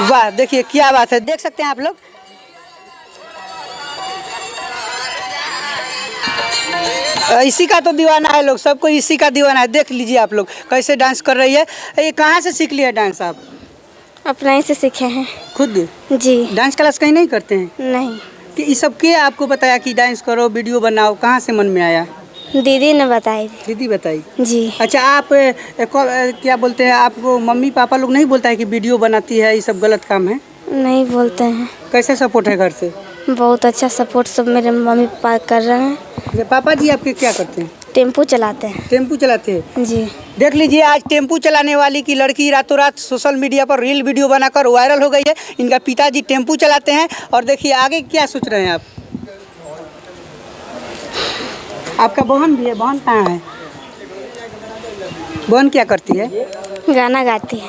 वाह, देखिए क्या बात है, देख सकते हैं आप लोग। इसी का तो दीवाना है लोग, सबको इसी का दीवाना है। देख लीजिए आप लोग कैसे डांस कर रही है। ये कहाँ से सीख लिया डांस आप? अपना ही से सीखे हैं। खुद? जी। डांस क्लास कहीं नहीं करते हैं? नहीं। कि ये सब के आपको बताया कि डांस करो, वीडियो बनाओ, कहाँ से मन में आया? दीदी ने बताई थी। दीदी बताई? जी। अच्छा, आप क्या बोलते हैं, आपको मम्मी पापा लोग नहीं बोलता है कि वीडियो बनाती है, ये सब गलत काम है? नहीं बोलते हैं। कैसे सपोर्ट है घर से? बहुत अच्छा सपोर्ट सब मेरे मम्मी पापा कर रहे हैं। पापा जी आपके क्या करते हैं? टेम्पू चलाते हैं। टेम्पू चलाते हैं? जी। देख लीजिए, आज टेम्पू चलाने वाली की लड़की रातों रात सोशल मीडिया पर रील वीडियो बनाकर वायरल हो गई है। इनका पिताजी टेम्पू चलाते हैं। और देखिए आगे क्या सोच रहे हैं आप? आपका बहन भी है? बहन कहाँ है? बहन क्या करती है? गाना गाती है।